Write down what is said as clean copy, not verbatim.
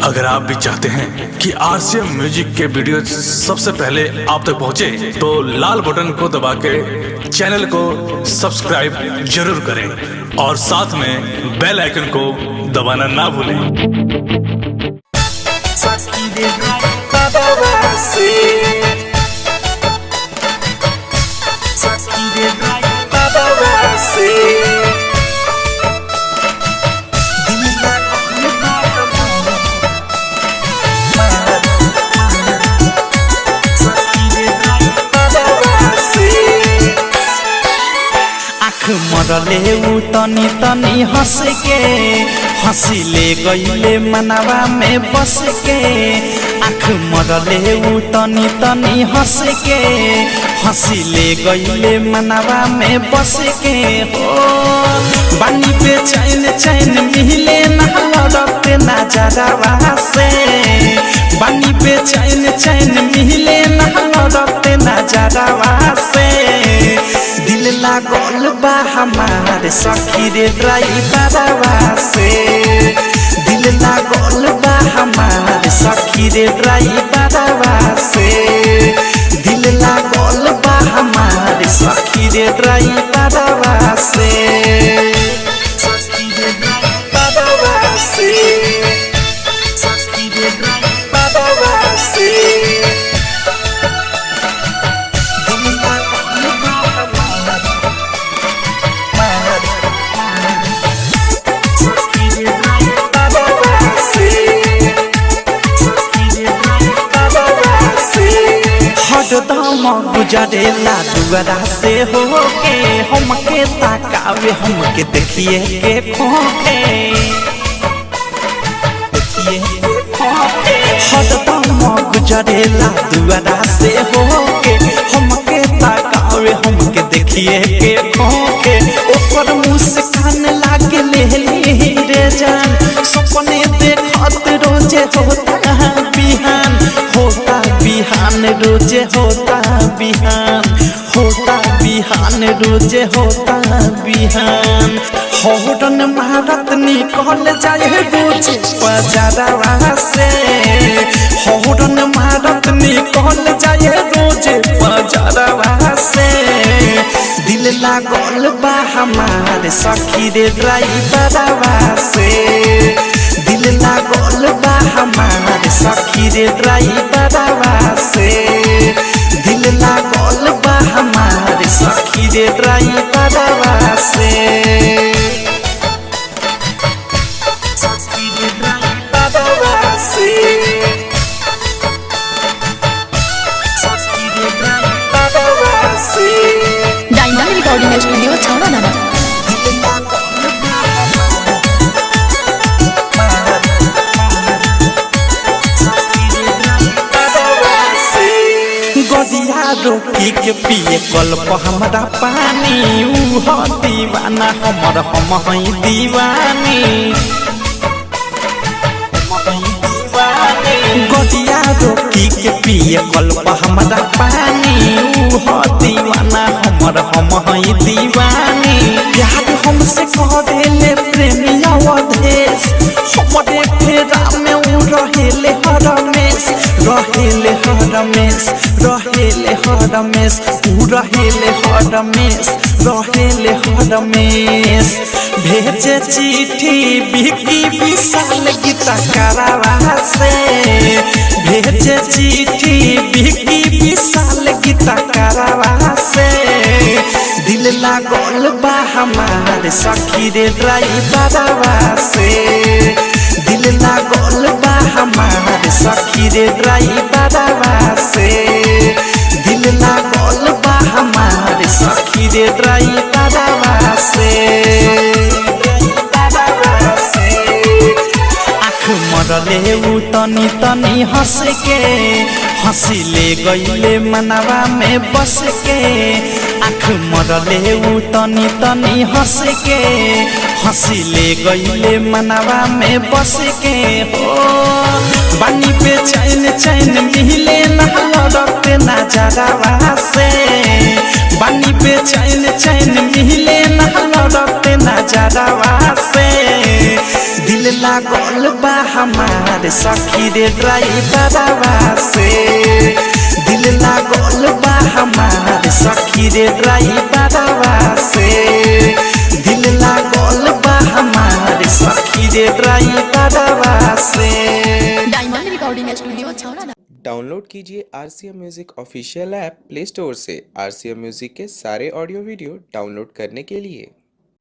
अगर आप भी चाहते हैं कि आरसीएम म्यूजिक के वीडियो सबसे पहले आप तक पहुंचे, तो लाल बटन को दबा के चैनल को सब्सक्राइब जरूर करें और साथ में बेल आइकन को दबाना ना भूलें। मरले उ तनी तनी हंस के हंसिले गईले मनवा में बस के। आँख मरले उ तनी तनी हंस के हंसिले गईले मनवा में बस के। हो बानी पे चैन चैन मिले ना लड़ते ना जरावा से। बानी पे चैन चैन मिले ना लड़ते ना जरावा से। दिल लागल बा हमारे सखी रे ड्राइवरवा से। दिल लागल बा हमारे सखी रे ड्राइवरवा से। दिल लागल बा हमारे सखी रे ड्राइवरवा से। सखी रे ड्राइवरवा से। सखी रे ड्राइवरवा से। हरदम गुजरेला दुआरा से होके हमके ताकावे हमके देखिए के खोके। हरदम गुजरेला दुआरा से होके हमके ताकावे हमके देखिए के खोके। ऊपर मुस्कान लागे ले रे जान सपने देखत रोजे होता बिहान। होता बिहान रोजे होता बिहान। होता बिहान रोजे होता बिहान। हौरन मारत निकल जाए रोजे बाजारवा से। हौरन मारत निकल जाए रोजे बाजारवा से। दिल लागल बा हमारे सखी रे ड्राइवरवा से। दिल लागल बा हमारे सखी रे ड्राइवरवा से। दिल लागल बा हमारे सखी रे ड्राइवरवा से। सखी रे ड्राइवरवा से। सखी रे ड्राइवरवा से। डायमंड रिकॉर्डिंग स्टूडियो छावड़ा नाना। गदिया रोकी के पिए कल्प हमारा पानी। ऊ दीवाना हमर हम हई दीवानी। गदिया रोकी के पिए कल्प हमारा पानी। ऊ दीवाना हमर हम हई दीवानी। प्यार हमसे करेले प्रेमिया अवधेश हमरे फेरा में ऊ रहेले हरमेश। रहेले हरमेश रहेले हरमेश ऊ रहेले हरमेश रहेले हरमेश। भेजे चिट्ठी बिकी विशाल गीता करावा से। भेजे चिट्ठी बिकी विशाल गीता करावा से। दिल लागल बा हमारे सखी रे ड्राइवरवा से। दिल लागल बा हमारे सखी रे ड्राइवरवा से। दिल लागल बा हमारे सखी रे ड्राइवरवा से। आँख मरले उ तनी तनी हंस के हंसिले गईले मनवा में बस के। आँख मरले उ तनी तनी हंस के हंसिले गईले मनवा में बस के। हो बानी पे चैन चैन मिले ना लड़ते ना जरावा से। बानी पे चैन चैन मिले ना लड़ते नजरवा से दिल लागल बा हमार सखी रे ड्राइवरवा से दिल लागल बा हमार सखी रे ड्राइवरवा से दिल लागल बा हमार सखी रे ड्राइवरवा से। डायमंड रिकॉर्डिंग स्टूडियो छौड़ा। डाउनलोड कीजिए RCM music official app play store से। RCM म्यूजिक के सारे ऑडियो वीडियो डाउनलोड करने के लिए।